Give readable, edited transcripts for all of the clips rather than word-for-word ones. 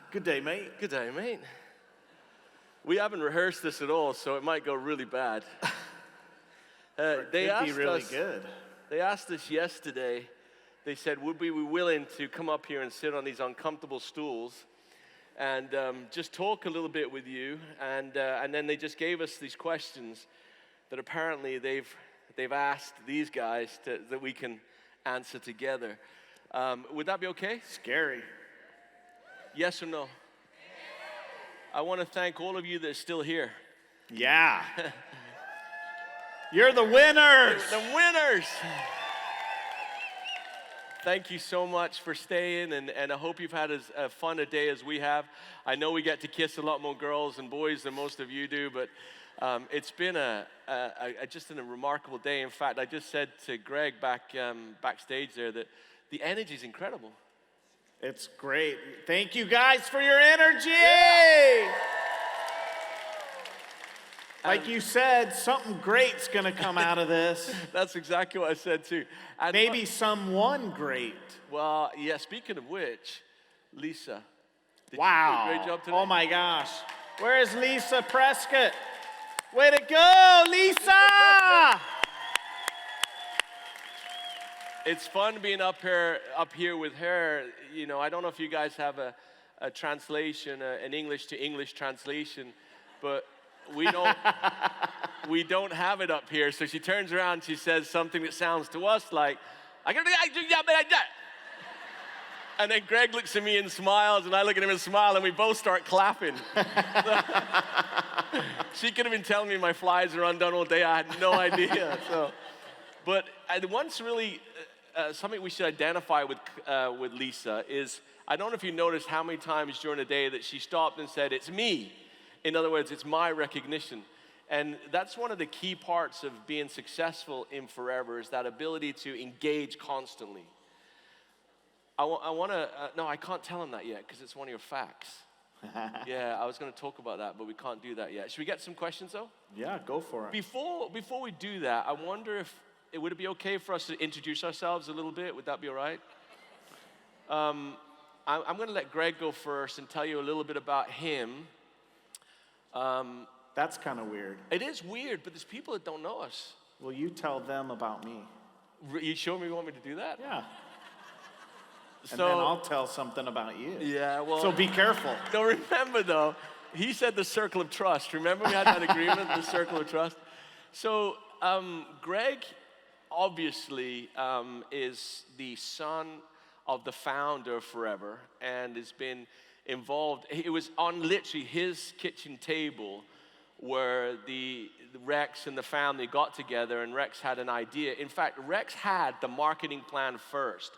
Good day, mate. Good day, mate. We haven't rehearsed this at all, so it might go really bad. Could be really good. They asked us yesterday, they said, would we be willing to come up here and sit on these uncomfortable stools and just talk a little bit with you, and then they just gave us these questions that apparently they've asked these guys that we can answer together. Would that be okay? Scary. Yes or no? I want to thank all of you that are still here. Yeah. You're the winners. The winners. Thank you so much for staying, and I hope you've had as fun a day as we have. I know we get to kiss a lot more girls and boys than most of you do, but it's been just a remarkable day. In fact, I just said to Greg backstage there that the energy is incredible. It's great. Thank you guys for your energy. Like you said, something great's gonna come out of this. That's exactly what I said too. And maybe someone great. Well, yeah, speaking of which, Lisa. Did wow. You do a great job today? Oh my gosh. Where is Lisa Prescott? Way to go, Lisa! It's fun being up here with her. You know, I don't know if you guys have a translation, an English to English translation, but we don't have it up here. So she turns around, she says something that sounds to us like, and then Greg looks at me and smiles, and I look at him and smile, and we both start clapping. She could have been telling me my flies are undone all day. I had no idea. But once really, something we should identify with Lisa is, I don't know if you noticed how many times during the day that she stopped and said, "It's me." In other words, it's my recognition. And that's one of the key parts of being successful in Forever, is that ability to engage constantly. I want to, no, I can't tell him that yet because it's one of your facts. Yeah, I was going to talk about that, but we can't do that yet. Should we get some questions though? Yeah, go for it. Before we do that, I wonder if would it be okay for us to introduce ourselves a little bit? Would that be all right? I'm going to let Greg go first and tell you a little bit about him. That's kind of weird. It is weird, but there's people that don't know us. Well, you tell them about me. You sure you want me to do that? Yeah. And then I'll tell something about you. Yeah, well. So be careful. No, remember though, he said the circle of trust. Remember we had that agreement, the circle of trust? So Greg obviously is the son of the founder of Forever and has been involved. It was on literally his kitchen table where the Rex and the family got together, and Rex had an idea. In fact, Rex had the marketing plan first.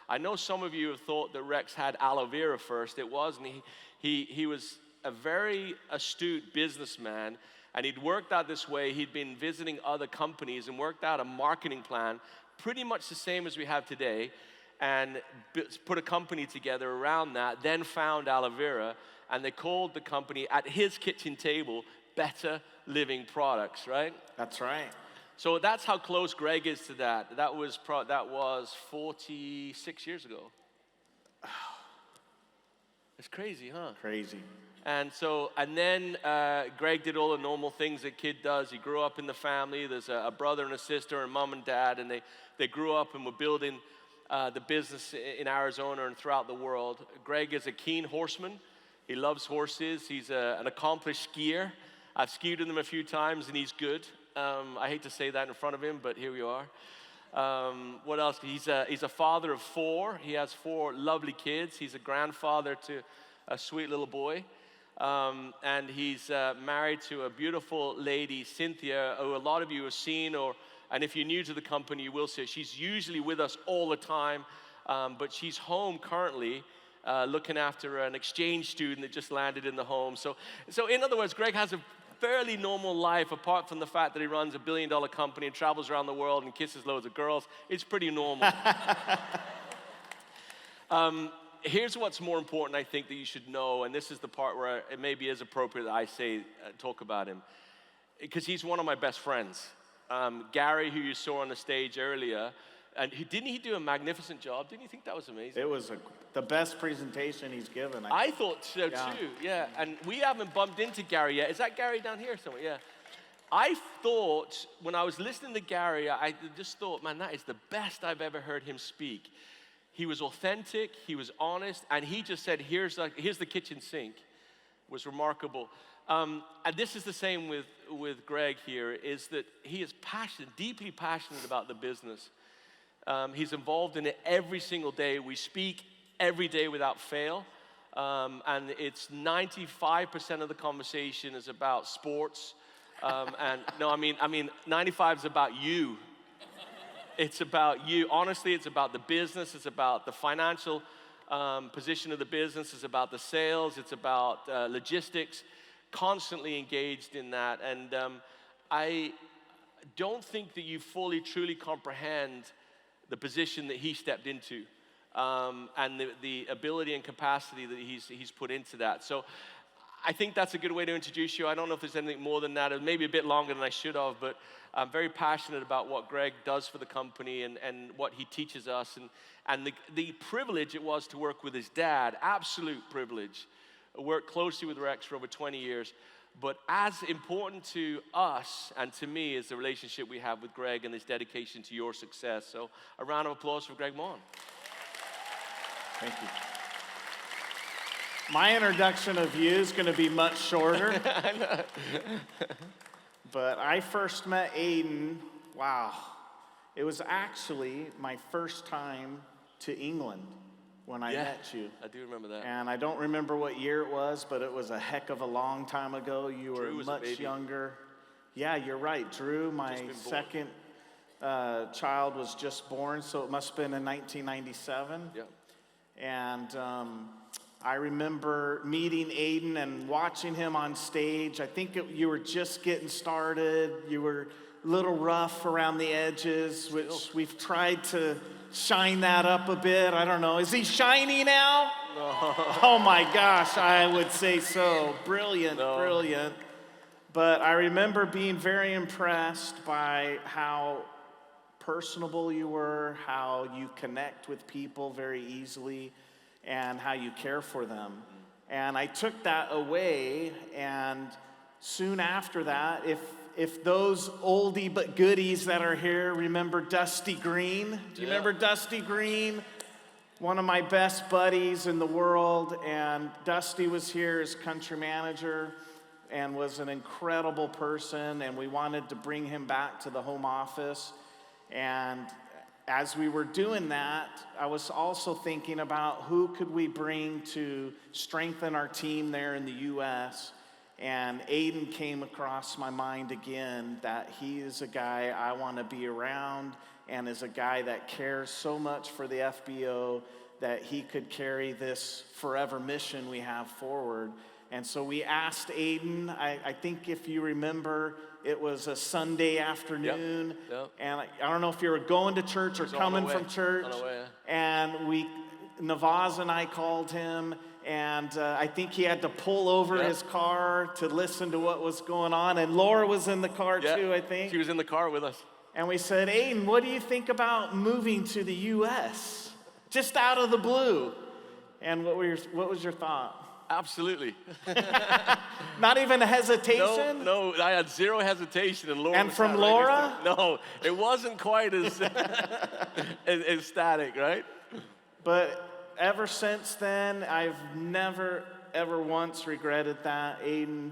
I know some of you have thought that Rex had aloe vera first. It wasn't. He was a very astute businessman, and he'd worked out this way. He'd been visiting other companies and worked out a marketing plan, pretty much the same as we have today, and put a company together around that, then found aloe vera, and they called the company at his kitchen table Better Living Products, right? That's right. So that's how close Greg is to that. That was 46 years ago. It's crazy, huh? Crazy. And then Greg did all the normal things a kid does. He grew up in the family. There's a brother and a sister and mom and dad, and they grew up and were building the business in Arizona and throughout the world. Greg is a keen horseman. He loves horses. He's an accomplished skier. I've skied with him a few times, and he's good. I hate to say that in front of him, but here we are. What else? He's a father of 4. He has 4 lovely kids. He's a grandfather to a sweet little boy. And he's married to a beautiful lady, Cynthia, who a lot of you have seen, and if you're new to the company, you will see her. She's usually with us all the time, but she's home currently looking after an exchange student that just landed in the home. So in other words, Greg has a fairly normal life, apart from the fact that he runs $1 billion company and travels around the world and kisses loads of girls. It's pretty normal. Here's what's more important, I think, that you should know, and this is the part where it maybe is appropriate that I talk about him, because he's one of my best friends. Gary, who you saw on the stage earlier, And didn't he do a magnificent job? Didn't you think that was amazing? It was the best presentation he's given. I thought so too, yeah. And we haven't bumped into Gary yet. Is that Gary down here somewhere? Yeah. I thought, when I was listening to Gary, I just thought, man, that is the best I've ever heard him speak. He was authentic, he was honest, and he just said, here's the kitchen sink. It was remarkable. And this is the same with Greg here, is that he is passionate, deeply passionate about the business. He's involved in it every single day. We speak every day without fail. And it's 95% of the conversation is about sports. And no, I mean, 95 is about you. It's about you. Honestly, it's about the business. It's about the financial position of the business. It's about the sales. It's about logistics. Constantly engaged in that. And I don't think that you fully, truly comprehend the position that he stepped into, and the ability and capacity that he's put into that. So I think that's a good way to introduce you. I don't know if there's anything more than that. It may be a bit longer than I should have, but I'm very passionate about what Greg does for the company and what he teaches us, and the privilege it was to work with his dad, absolute privilege. I worked closely with Rex for over 20 years. But as important to us and to me is the relationship we have with Greg and his dedication to your success. So a round of applause for Greg Mohan. Thank you. My introduction of you is going to be much shorter. But I first met Aiden, wow. It was actually my first time to England when I met you. I do remember that. And I don't remember what year it was, but it was a heck of a long time ago. You were much younger. Yeah, you're right. Drew, my second child, was just born, so it must have been in 1997. Yeah. And I remember meeting Aiden and watching him on stage. I think you were just getting started. You were a little rough around the edges, which we've tried to shine that up a bit. I don't know. Is he shiny now? No. Oh my gosh, I would say so. Brilliant, brilliant. But I remember being very impressed by how personable you were, how you connect with people very easily, and how you care for them. And I took that away, and soon after that, if those oldie but goodies that are here remember Dusty Green. Do you remember Dusty Green? One of my best buddies in the world, and Dusty was here as country manager and was an incredible person, and we wanted to bring him back to the home office. And as we were doing that, I was also thinking about who could we bring to strengthen our team there in the U.S., and Aiden came across my mind again, that he is a guy I want to be around and is a guy that cares so much for the FBO that he could carry this forever mission we have forward. And so we asked Aiden, I think if you remember, it was a Sunday afternoon. Yep. And I don't know if you were going to church or coming from church. On the way. And Navaz and I called him, and I think he had to pull over his car to listen to what was going on. And Laura was in the car too, I think. She was in the car with us. And we said, Aiden, what do you think about moving to the U.S.? Just out of the blue. And what was your thought? Absolutely. Not even a hesitation? No, I had zero hesitation. And from Laura? No, it wasn't quite as ecstatic, right? But ever since then, I've never, ever once regretted that. Aiden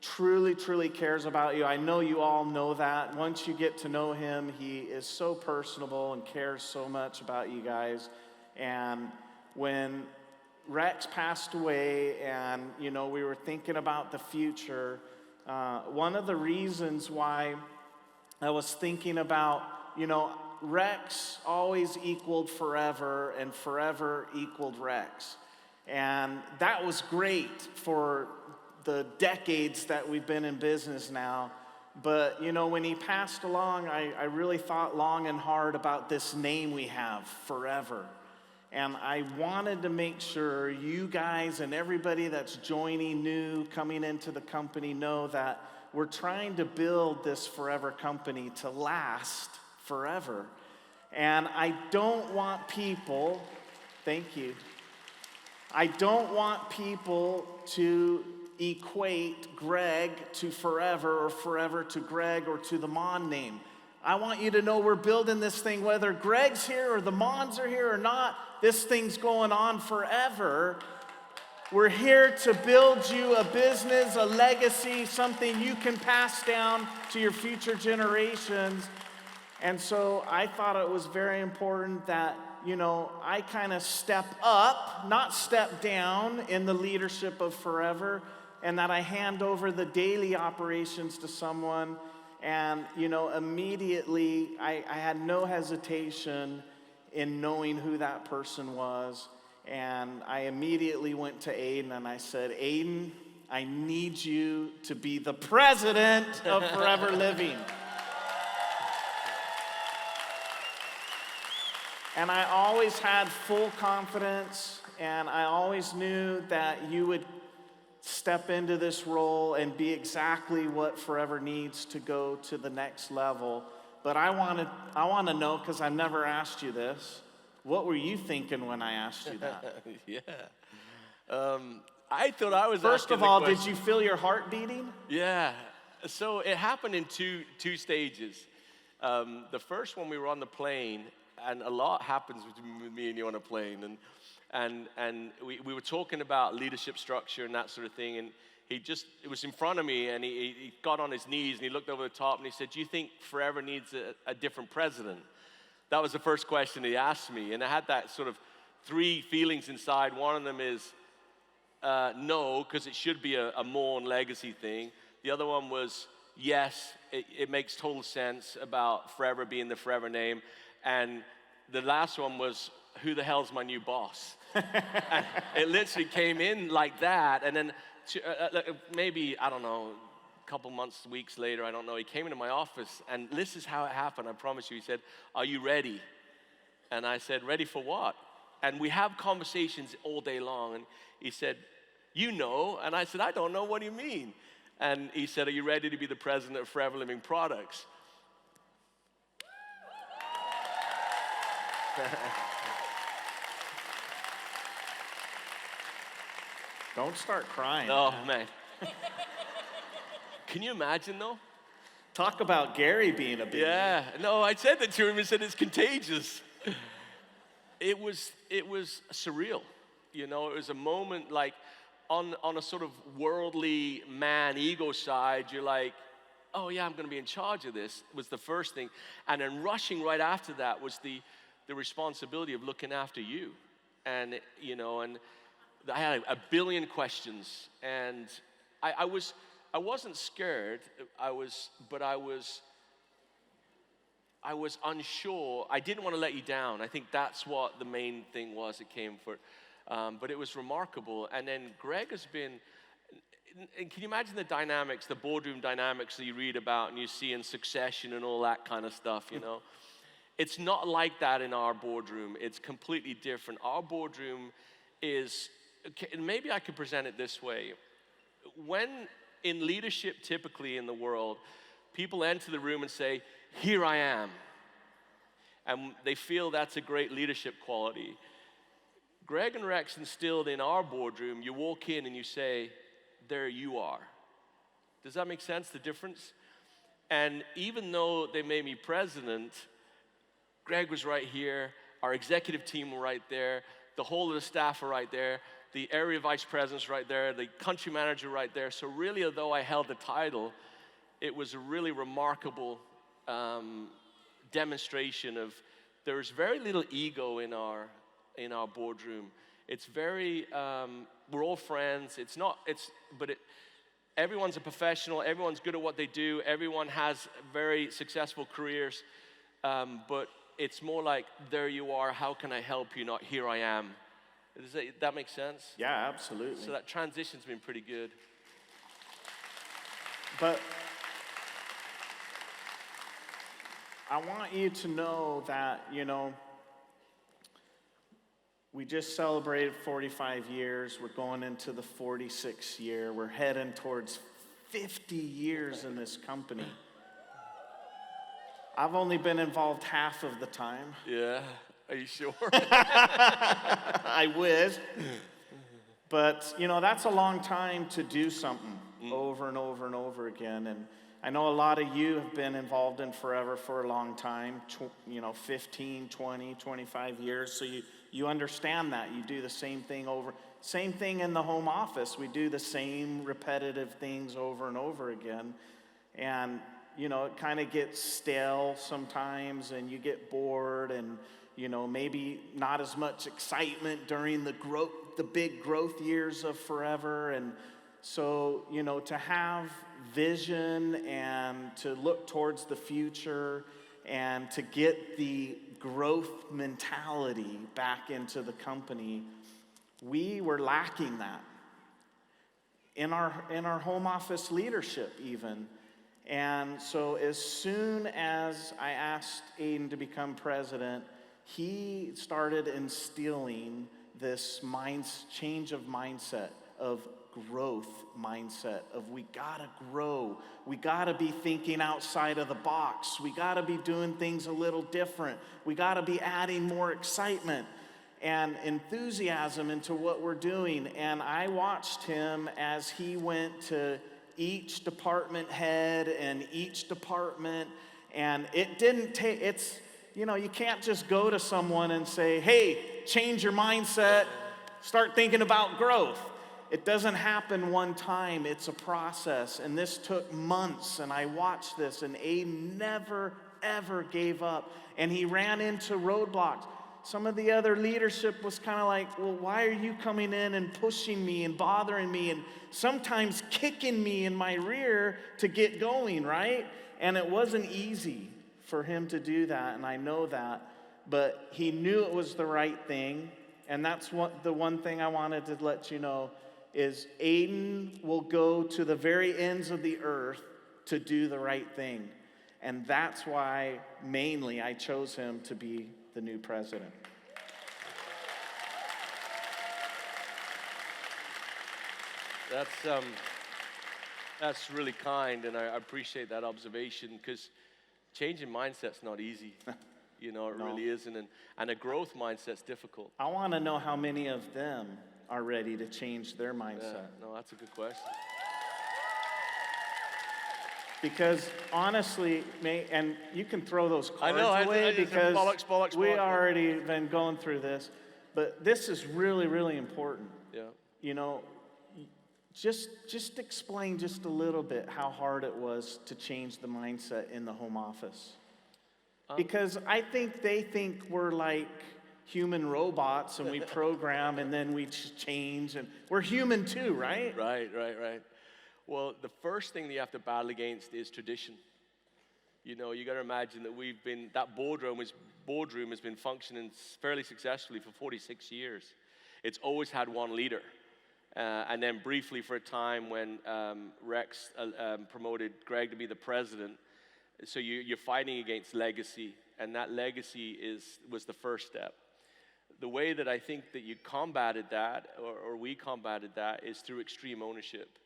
truly, truly cares about you. I know you all know that. Once you get to know him, he is so personable and cares so much about you guys. And when Rex passed away and, we were thinking about the future, one of the reasons why I was thinking about, Rex always equaled forever, and forever equaled Rex. And that was great for the decades that we've been in business now. But, when he passed along, I really thought long and hard about this name we have, Forever. And I wanted to make sure you guys and everybody that's joining new, coming into the company, know that we're trying to build this forever company to last forever. And I don't want people, thank you, I don't want people to equate Greg to forever or forever to Greg or to the Mon name. I want you to know we're building this thing, whether Greg's here or the Mons are here or not, this thing's going on forever. We're here to build you a business, a legacy, something you can pass down to your future generations. And so I thought it was very important that, I kind of step up, not step down in the leadership of Forever, and that I hand over the daily operations to someone. And, immediately I had no hesitation in knowing who that person was. And I immediately went to Aiden and I said, Aiden, I need you to be the president of Forever Living. And I always had full confidence, and I always knew that you would step into this role and be exactly what Forever needs to go to the next level. But I want to know, because I've never asked you this, what were you thinking when I asked you that? Yeah. I thought I was First of asking all, the did question. you feel your heart beating? Yeah. So it happened in two stages. The first one, we were on the plane, and a lot happens with me and you on a plane, and we were talking about leadership structure and that sort of thing, and it was in front of me, and he got on his knees and he looked over the top and he said, do you think Forever needs a different president? That was the first question he asked me, and I had that sort of three feelings inside. One of them is no, because it should be a Mouhen legacy thing. The other one was yes, it makes total sense about Forever being the Forever name. And the last one was, who the hell's my new boss? And it literally came in like that. And then maybe, I don't know, a couple months, weeks later, I don't know, he came into my office, and this is how it happened, I promise you. He said, are you ready? And I said, ready for what? And we have conversations all day long. And he said, and I said, I don't know, what do you mean? And he said, are you ready to be the president of Forever Living Products? Don't start crying. Oh, man. Can you imagine, though? Talk about Gary being a baby. Yeah. No, I said that to him and said it's contagious. It was surreal. It was a moment like on a sort of worldly man ego side, you're like, oh yeah, I'm going to be in charge of this, was the first thing. And then rushing right after that was the responsibility of looking after you. And, and I had a billion questions, and I wasn't scared, I was unsure. I didn't want to let you down. I think that's what the main thing was. It came for it. But it was remarkable. And then Greg has been, and can you imagine the dynamics, the boardroom dynamics that you read about and you see in Succession and all that kind of stuff, It's not like that in our boardroom. It's completely different. Our boardroom is, maybe I could present it this way. When in leadership, typically in the world, people enter the room and say, here I am. And they feel that's a great leadership quality. Greg and Rex instilled in our boardroom, you walk in and you say, there you are. Does that make sense, the difference? And even though they made me president, Greg was right here, our executive team were right there, the whole of the staff were right there, the area vice president's right there, the country manager right there. So really, although I held the title, it was a really remarkable demonstration of there's very little ego in our boardroom. It's very, we're all friends. Everyone's a professional. Everyone's good at what they do. Everyone has very successful careers. But it's more like, there you are. How can I help you? Not here I am. Does that make sense? Yeah, absolutely. So that transition's been pretty good. But I want you to know that, we just celebrated 45 years. We're going into the 46th year. We're heading towards 50 years in this company. I've only been involved half of the time. Yeah, are you sure? I wish. But, that's a long time to do something over and over and over again. And I know a lot of you have been involved in Forever for a long time, 15, 20, 25 years. So you understand that. You do the same thing over. Same thing in the home office. We do the same repetitive things over and over again. And, it kind of gets stale sometimes, and you get bored, and, maybe not as much excitement during the big growth years of Forever. And so, to have vision and to look towards the future and to get the growth mentality back into the company, we were lacking that in our home office leadership even. And so as soon as I asked Aiden to become president, he started instilling this change of mindset, of growth mindset, of we gotta grow, we gotta be thinking outside of the box, we gotta be doing things a little different, we gotta be adding more excitement and enthusiasm into what we're doing. And I watched him as he went to each department head and each department, and it didn't take, you can't just go to someone and say, hey, change your mindset, start thinking about growth. It doesn't happen one time, it's a process. And this took months, and I watched this, and Aiden never, ever gave up. And he ran into roadblocks. Some of the other leadership was kind of like, well, why are you coming in and pushing me and bothering me and sometimes kicking me in my rear to get going, right? And it wasn't easy for him to do that, and I know that. But he knew it was the right thing, and that's the one thing I wanted to let you know is Aiden will go to the very ends of the earth to do the right thing. And that's why mainly I chose him to be the new president. That's really kind, and I appreciate that observation, because changing mindset's not easy. It No. really isn't, and a growth mindset's difficult. I want to know how many of them are ready to change their mindset. Yeah, no, that's a good question. Because honestly, and you can throw those cards away I because bollocks. we already been going through this, but this is really, really important. Yeah. Just explain just a little bit how hard it was to change the mindset in the home office. Because I think they think we're like human robots and we program and then we change, and we're human too, right? Right. Well, the first thing that you have to battle against is tradition. You got to imagine that that boardroom has been functioning fairly successfully for 46 years. It's always had one leader. And then briefly for a time when Rex promoted Greg to be the president. So you're fighting against legacy, and that legacy was the first step. The way that I think that you combated that, or we combated that, is through extreme ownership.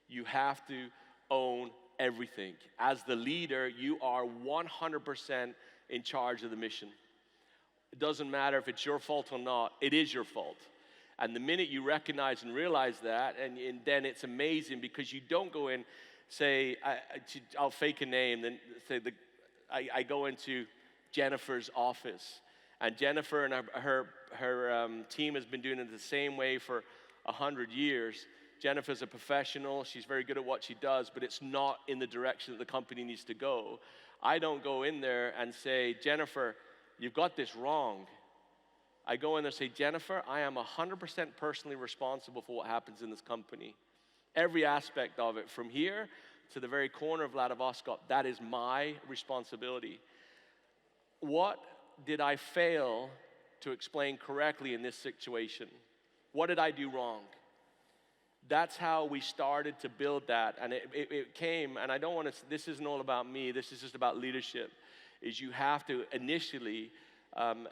You have to own everything. As the leader, you are 100% in charge of the mission. It doesn't matter if it's your fault or not, it is your fault. And the minute you recognize and realize that, and then it's amazing, because you don't go in, say, I'll fake a name, then say I go into Jennifer's office, and Jennifer and her team has been doing it the same way for 100 years. Jennifer's a professional, she's very good at what she does, but it's not in the direction that the company needs to go. I don't go in there and say, Jennifer, you've got this wrong. I go in there and say, Jennifer, I am 100% personally responsible for what happens in this company. Every aspect of it, from here to the very corner of Vladivostok, that is my responsibility. What did I fail to explain correctly in this situation? What did I do wrong? That's how we started to build that. And it came, and I don't want to, this isn't all about me, this is just about leadership, is you have to initially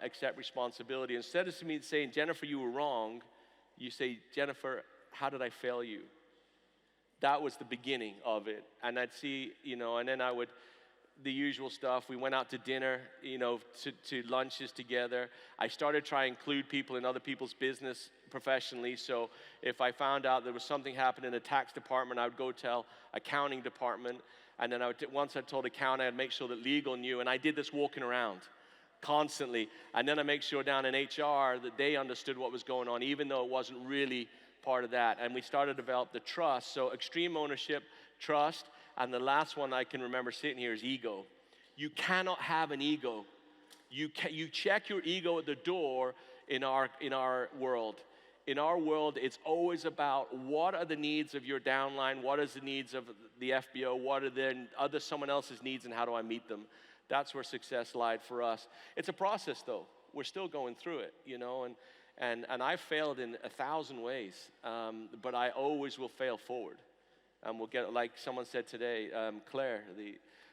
accept responsibility. Instead of me saying, Jennifer, you were wrong, you say, Jennifer, how did I fail you? That was the beginning of it. And I'd see, and then the usual stuff. We went out to dinner, to lunches together. I started trying to include people in other people's business professionally. So if I found out there was something happening in the tax department, I would go tell accounting department. And then once I told accounting, I'd make sure that legal knew. And I did this walking around constantly. And then I make sure down in HR that they understood what was going on, even though it wasn't really part of that. And we started to develop the trust. So extreme ownership, trust, and the last one I can remember sitting here is ego. You cannot have an ego. You check your ego at the door in our world. In our world, it's always about what are the needs of your downline, what is the needs of the FBO, what are someone else's needs, and how do I meet them? That's where success lied for us. It's a process, though. We're still going through it, and I failed in 1,000 ways, but I always will fail forward. And we'll get, like someone said today, Claire,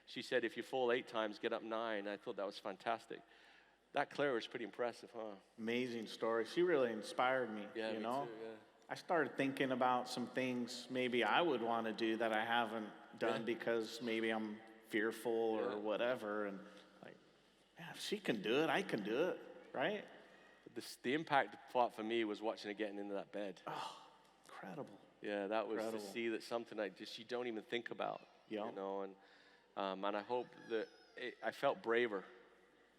she said, if you fall 8 times, get up 9. I thought that was fantastic. That Claire was pretty impressive, huh? Amazing story. She really inspired me, Yeah, me too, yeah. I started thinking about some things maybe I would want to do that I haven't done because maybe I'm fearful or whatever. And like, man, if she can do it, I can do it, right? The impact part for me was watching her getting into that bed. Oh, incredible. Yeah, that was Incredible. to see that something you don't even think about, Yeah. and I hope that I felt braver,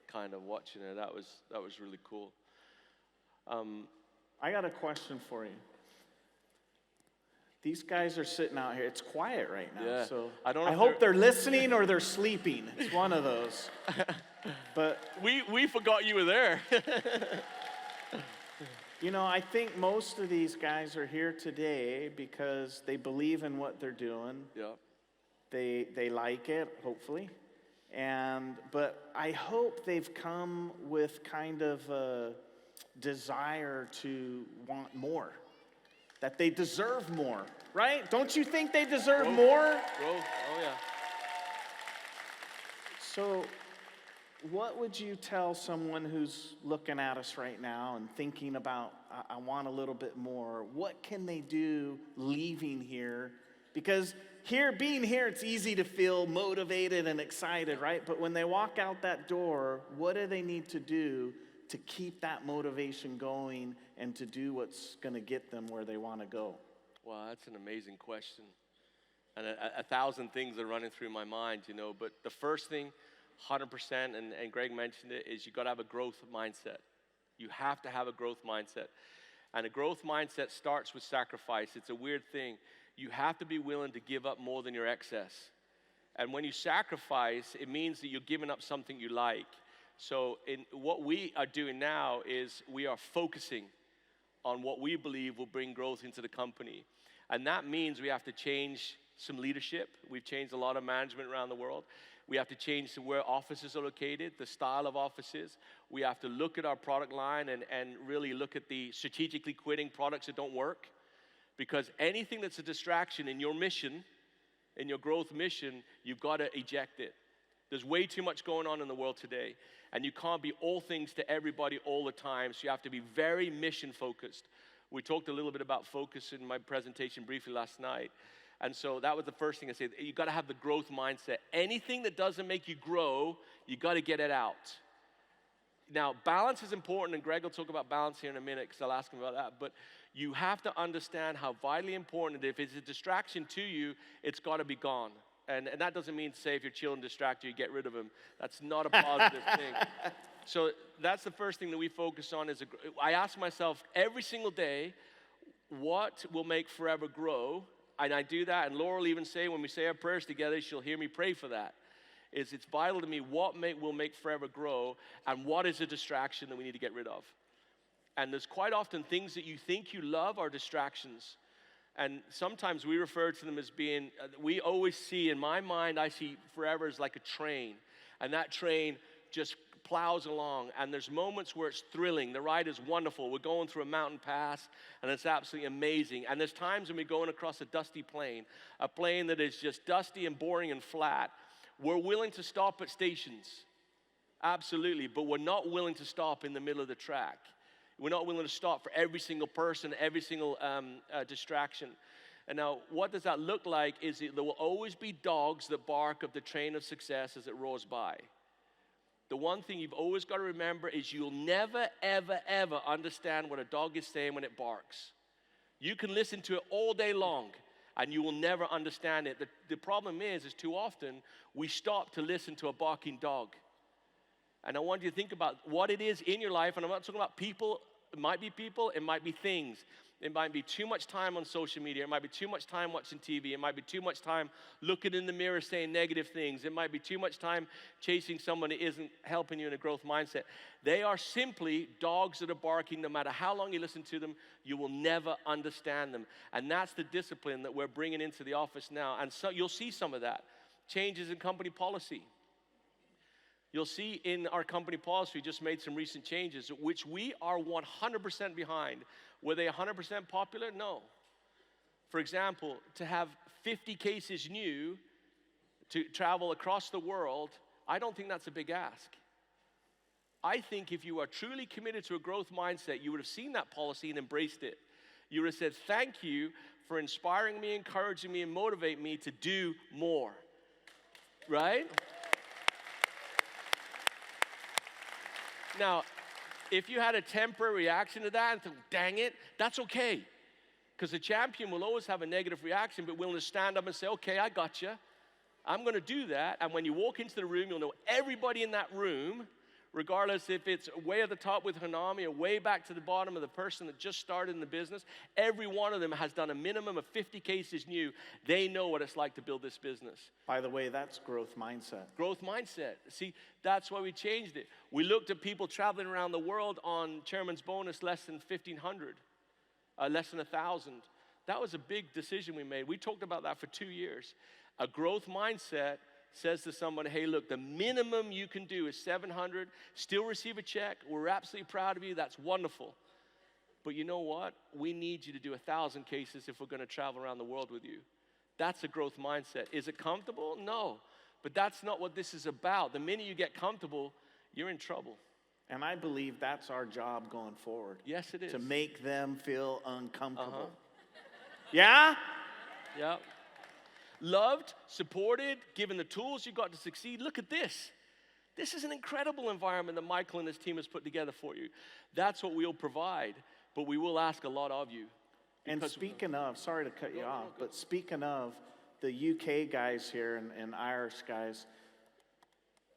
kind of watching it. That was really cool. I got a question for you. These guys are sitting out here. It's quiet right now, Yeah. so I don't know if hope they're listening or they're sleeping. It's one of those. But we forgot you were there. I think most of these guys are here today because they believe in what they're doing. Yeah. They like it, hopefully. But I hope they've come with kind of a desire to want more. That they deserve more, right? Don't you think they deserve more? Oh yeah. So, what would you tell someone who's looking at us right now and thinking about, I want a little bit more? What can they do leaving here? Because being here, it's easy to feel motivated and excited, right? But when they walk out that door, what do they need to do to keep that motivation going and to do what's going to get them where they want to go? Wow, that's an amazing question. And 1,000 things are running through my mind, but the first thing, 100%, and Greg mentioned it, is you got to have a growth mindset. You have to have a growth mindset. And a growth mindset starts with sacrifice. It's a weird thing. You have to be willing to give up more than your excess. And when you sacrifice, it means that you're giving up something you like. So what we are doing now is we are focusing on what we believe will bring growth into the company. And that means we have to change some leadership. We've changed a lot of management around the world. We have to change where offices are located, the style of offices. We have to look at our product line and really look at the strategically quitting products that don't work. Because anything that's a distraction in your mission, in your growth mission, you've got to eject it. There's way too much going on in the world today. And you can't be all things to everybody all the time. So you have to be very mission focused. We talked a little bit about focus in my presentation briefly last night. And so that was the first thing I said. You got to have the growth mindset. Anything that doesn't make you grow, you got to get it out. Now, balance is important, and Greg will talk about balance here in a minute because I'll ask him about that. But you have to understand how vitally important it is. If it's a distraction to you, it's got to be gone. And that doesn't mean to say if your children distract you, get rid of them. That's not a positive thing. So that's the first thing that we focus on. I ask myself every single day, what will make forever grow? And I do that, and Laura will even say when we say our prayers together, she'll hear me pray for that. It's vital to me what will make forever grow, and what is a distraction that we need to get rid of. And there's quite often things that you think you love are distractions. And sometimes we refer to them as being, we always see, in my mind, I see forever as like a train. And that train just plows along. And there's moments where it's thrilling. The ride is wonderful. We're going through a mountain pass, and it's absolutely amazing. And there's times when we're going across a dusty plain, a plain that is just dusty and boring and flat. We're willing to stop at stations, absolutely, but we're not willing to stop in the middle of the track. We're not willing to stop for every single person, every single distraction. And now, what does that look like is there will always be dogs that bark of the train of success as it roars by. The one thing you've always got to remember is you'll never, ever, ever understand what a dog is saying when it barks. You can listen to it all day long, and you will never understand it. The problem is too often we stop to listen to a barking dog. And I want you to think about what it is in your life, and I'm not talking about people. It might be things. It might be too much time on social media. It might be too much time watching TV. It might be too much time looking in the mirror saying negative things. It might be too much time chasing someone that isn't helping you in a growth mindset. They are simply dogs that are barking. No matter how long you listen to them, you will never understand them. And that's the discipline that we're bringing into the office now. And so you'll see some of that. Changes in company policy. You'll see in our company policy, we just made some recent changes, which we are 100% behind. Were they 100% popular? No. For example, to have 50 cases new to travel across the world, I don't think that's a big ask. I think if you are truly committed to a growth mindset, you would have seen that policy and embraced it. You would have said, thank you for inspiring me, encouraging me, and motivating me to do more. Right? Now, if you had a temporary reaction to that and think, dang it, that's okay. Because the champion will always have a negative reaction, but willing to stand up and say, okay, I got you. I'm going to do that. And when you walk into the room, you'll know everybody in that room, regardless if it's way at the top with Hanami or way back to the bottom of the person that just started in the business. Every one of them has done a minimum of 50 cases new. They know what it's like to build this business. By the way, that's growth mindset. Growth mindset. See, that's why we changed it. We looked at people traveling around the world on chairman's bonus less than 1,500, less than 1,000. That was a big decision we made. We talked about that for 2 years. A growth mindset says to someone, hey, look, the minimum you can do is 700, still receive a check. We're absolutely proud of you. That's wonderful. But you know what? We need you to do 1,000 cases if we're going to travel around the world with you. That's a growth mindset. Is it comfortable? No. But that's not what this is about. The minute you get comfortable, you're in trouble. And I believe that's our job going forward. Yes, it is. To make them feel uncomfortable. Yeah? Yeah. Loved, supported, given the tools you got to succeed. Look at this. This is an incredible environment that Michael and his team has put together for you. That's what we'll provide, but we will ask a lot of you. And speaking of, sorry to cut you off, but speaking of the UK guys here and Irish guys,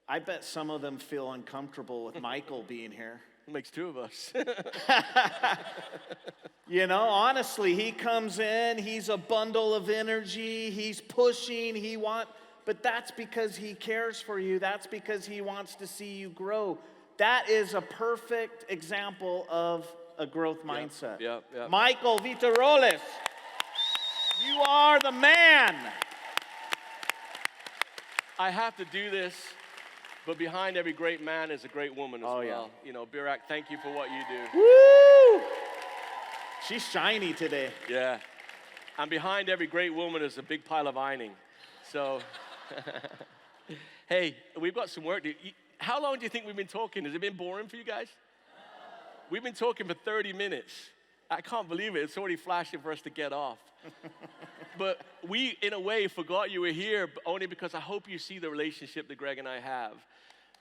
I bet some of them feel uncomfortable with Michael being here. It makes two of us. You know, honestly, he comes in, he's a bundle of energy, he's pushing, but that's because he cares for you. That's because he wants to see you grow. That is a perfect example of a growth mindset. Yep. Michael Viteroles, you are the man. I have to do this, but behind every great man is a great woman as well. Yeah. You know, Birak, thank you for what you do. Woo! She's shiny today. Yeah. And behind every great woman is a big pile of ironing. So, hey, we've got some work to do. How long do you think we've been talking? Has it been boring for you guys? We've been talking for 30 minutes. I can't believe it. It's already flashing for us to get off. But we, in a way, forgot you were here only because I hope you see the relationship that Greg and I have.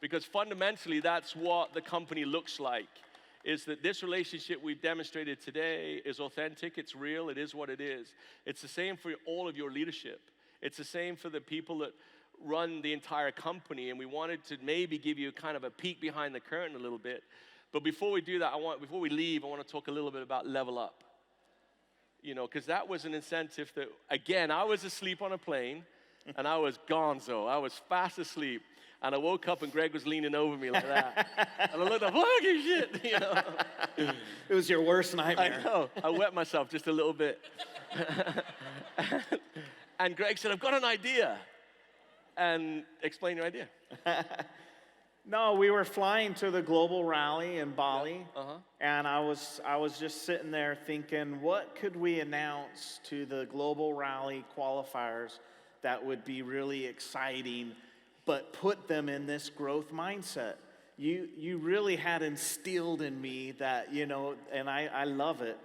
Because fundamentally, that's what the company looks like, is that this relationship we've demonstrated today is authentic, it's real, it is what it is. It's the same for all of your leadership. It's the same for the people that run the entire company, and we wanted to maybe give you kind of a peek behind the curtain a little bit. But before we do that, before we leave, I want to talk a little bit about Level Up. You know, because that was an incentive that, again, I was asleep on a plane, and I was gonzo. I was fast asleep. And I woke up, and Greg was leaning over me like that. And I looked up, holy shit, you know. It was your worst nightmare. I know. I wet myself just a little bit. And Greg said, I've got an idea. And explain your idea. No, we were flying to the global rally in Bali, and I was just sitting there thinking, what could we announce to the global rally qualifiers that would be really exciting, but put them in this growth mindset? You really had instilled in me that, you know, and I love it.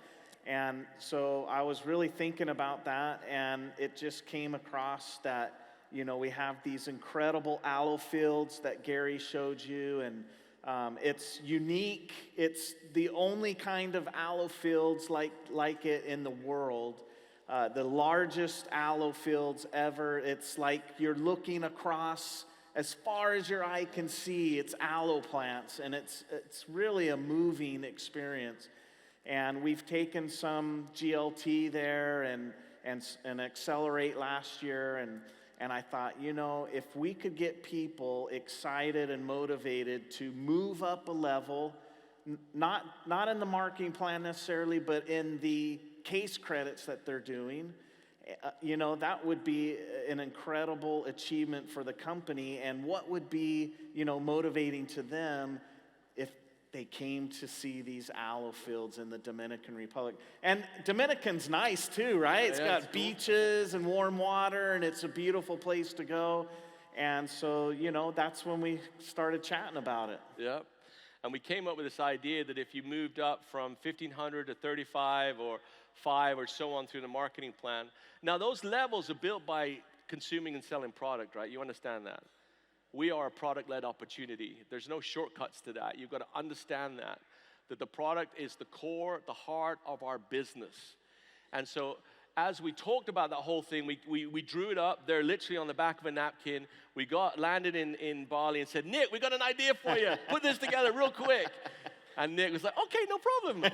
And so I was really thinking about that, and it just came across that, we have these incredible aloe fields that Gary showed you, and it's unique. It's the only kind of aloe fields like it in the world. The largest aloe fields ever. It's like you're looking across as far as your eye can see. It's aloe plants, and it's really a moving experience. And we've taken some GLT there and Accelerate last year, and I thought, if we could get people excited and motivated to move up a level, not in the marketing plan necessarily, but in the case credits that they're doing, that would be an incredible achievement for the company. And what would be, motivating to them if they came to see these aloe fields in the Dominican Republic. And Dominican's nice too, right? It's got beaches and warm water, and it's a beautiful place to go. And so, that's when we started chatting about it. Yep. And we came up with this idea that if you moved up from 1,500 to 35 or 5 or so on through the marketing plan. Now, those levels are built by consuming and selling product, right? You understand that? We are a product-led opportunity. There's no shortcuts to that. You've got to understand that the product is the core, the heart of our business. And so as we talked about that whole thing, we drew it up there literally on the back of a napkin. We landed in Bali and said, Nick, we got an idea for you. Put this together real quick. And Nick was like, okay, no problem.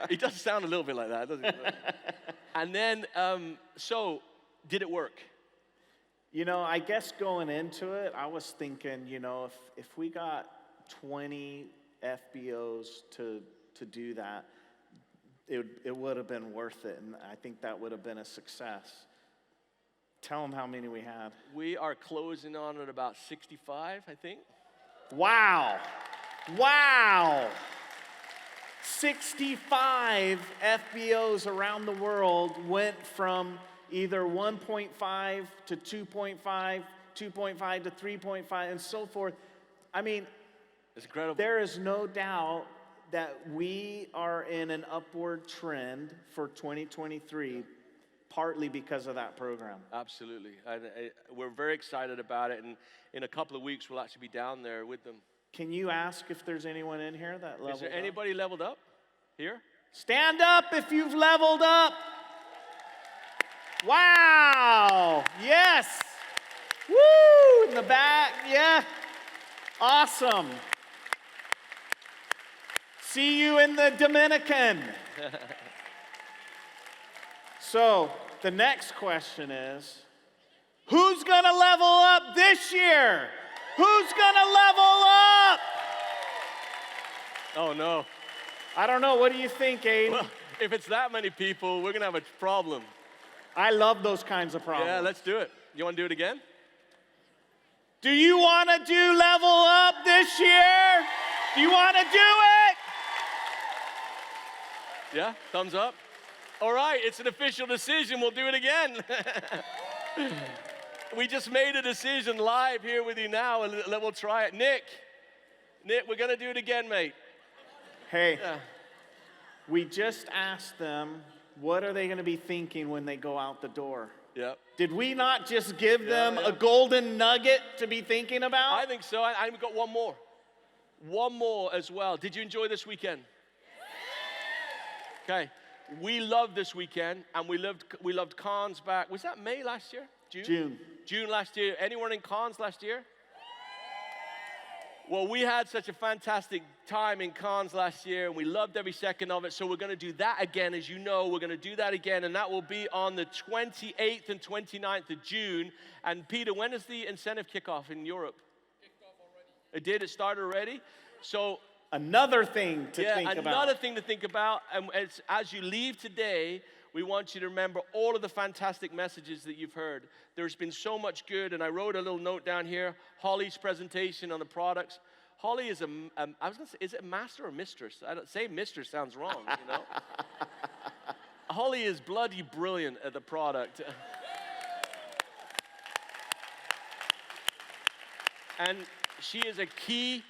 He does sound a little bit like that, doesn't he? And then, so did it work? I guess going into it, I was thinking, if we got 20 FBOs to do that, it would have been worth it, and I think that would have been a success. Tell them how many we had. We are closing on at about 65, I think. Wow. 65 FBOs around the world went from either 1.5 to 2.5, 2.5 to 3.5, and so forth. I mean, it's incredible. There is no doubt that we are in an upward trend for 2023, partly because of that program. Absolutely. We're very excited about it, and in a couple of weeks, we'll actually be down there with them. Can you ask if there's anyone in here that leveled up? Is there anybody leveled up here? Stand up if you've leveled up. Wow. Yes. Woo. In the back. Yeah. Awesome. See you in the Dominican. So the next question is, who's going to level up this year? Who's going to level up? Oh, no. I don't know. What do you think, Aiden? Well, if it's that many people, we're going to have a problem. I love those kinds of problems. Yeah, let's do it. You want to do it again? Do you want to do level up this year? Do you want to do it? Yeah, thumbs up. All right, it's an official decision. We'll do it again. We just made a decision live here with you now, and we'll try it. Nick, we're going to do it again, mate. Hey, we just asked them, what are they going to be thinking when they go out the door? Yep. Did we not just give them a golden nugget to be thinking about? I think so. I've got one more. One more as well. Did you enjoy this weekend? Okay. We loved this weekend, and we loved Cannes back. Was that May last year? June last year. Anyone in Cannes last year? Well, we had such a fantastic time in Cannes last year, and we loved every second of it, so we're going to do that again. As you know, we're going to do that again, and that will be on the 28th and 29th of June. And Peter, when does the incentive kick off in Europe? Kicked off already. It did? It started already? So another thing to think about. Another thing to think about. And as you leave today, we want you to remember all of the fantastic messages that you've heard. There's been so much good, and I wrote a little note down here. Holly's presentation on the products. Holly is I was going to say, is it a master or mistress? I don't say mistress sounds wrong, you know. Holly is bloody brilliant at the product. And she is a key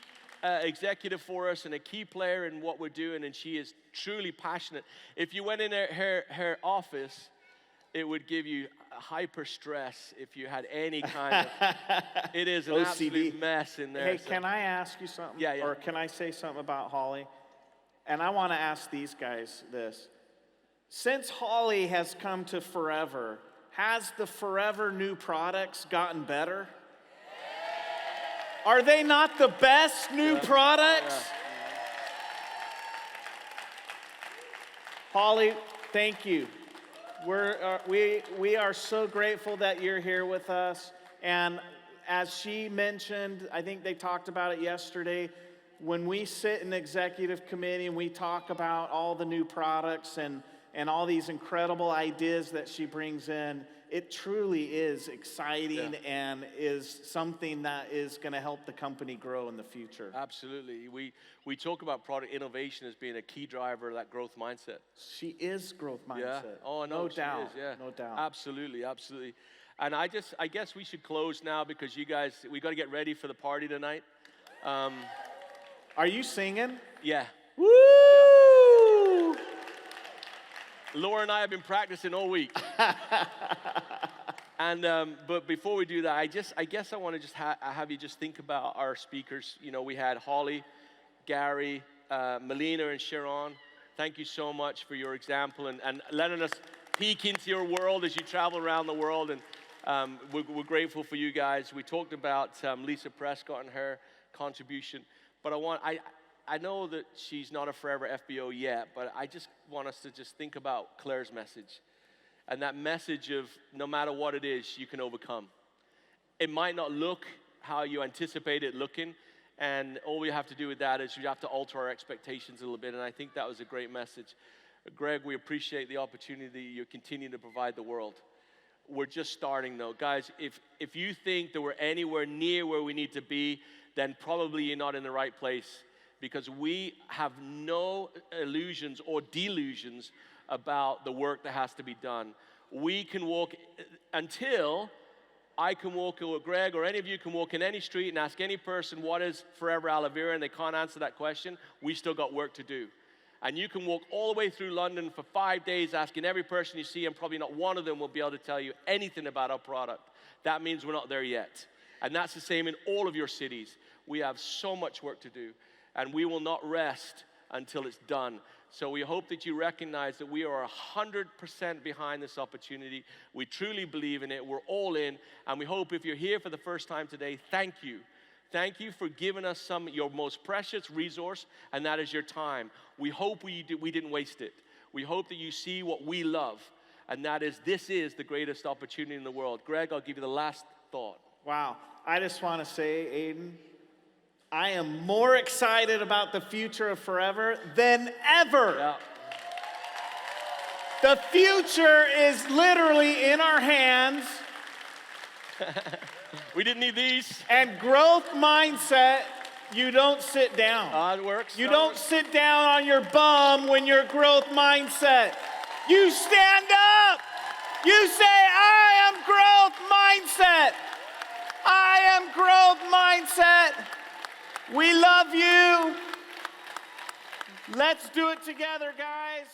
executive for us and a key player in what we're doing, and she is truly passionate. If you went in her office, it would give you hyper stress if you had any kind of, it is an OCD. absolute mess in there. Hey, can I ask you something? Yeah, yeah. Or can I say something about Holly? And I want to ask these guys this. Since Holly has come to Forever, has the Forever new products gotten better? Are they not the best new products? Yeah. Holly, thank you. We are so grateful that you're here with us. And as she mentioned, I think they talked about it yesterday, when we sit in executive committee and we talk about all the new products and all these incredible ideas that she brings in, it truly is exciting and is something that is going to help the company grow in the future. Absolutely. We talk about product innovation as being a key driver of that growth mindset. She is growth mindset. Yeah. Oh, no doubt. Is, yeah. No doubt. Absolutely, absolutely. And I guess we should close now because you guys, we got to get ready for the party tonight. Are you singing? Yeah. Woo! Laura and I have been practicing all week. And but before we do that, I guess I want to just have you just think about our speakers. You know, we had Holly, Gary, Melina, and Sharon. Thank you so much for your example and letting us peek into your world as you travel around the world. And we're grateful for you guys. We talked about Lisa Prescott and her contribution. But I know that she's not a Forever FBO yet, but I just want us to just think about Claire's message. And that message of no matter what it is, you can overcome. It might not look how you anticipate it looking, and all we have to do with that is we have to alter our expectations a little bit, and I think that was a great message. Greg, we appreciate the opportunity you're continuing to provide the world. We're just starting though. Guys, if you think that we're anywhere near where we need to be, then probably you're not in the right place, because we have no illusions or delusions about the work that has to be done. We can walk until I can walk, or Greg, or any of you can walk in any street and ask any person, what is Forever Aloe Vera, and they can't answer that question. We still got work to do. And you can walk all the way through London for 5 days asking every person you see, and probably not one of them will be able to tell you anything about our product. That means we're not there yet. And that's the same in all of your cities. We have so much work to do, and we will not rest until it's done. So we hope that you recognize that we are 100% behind this opportunity. We truly believe in it. We're all in. And we hope if you're here for the first time today, thank you. Thank you for giving us your most precious resource, and that is your time. We hope we didn't waste it. We hope that you see what we love, and that is, this is the greatest opportunity in the world. Greg, I'll give you the last thought. Wow. I just want to say, Aiden, I am more excited about the future of Forever than ever. Yeah. The future is literally in our hands. We didn't need these. And growth mindset, you don't sit down. It works. You don't sit down on your bum when you're growth mindset. You stand up. You say, I am growth mindset. I am growth mindset. We love you. Let's do it together, guys.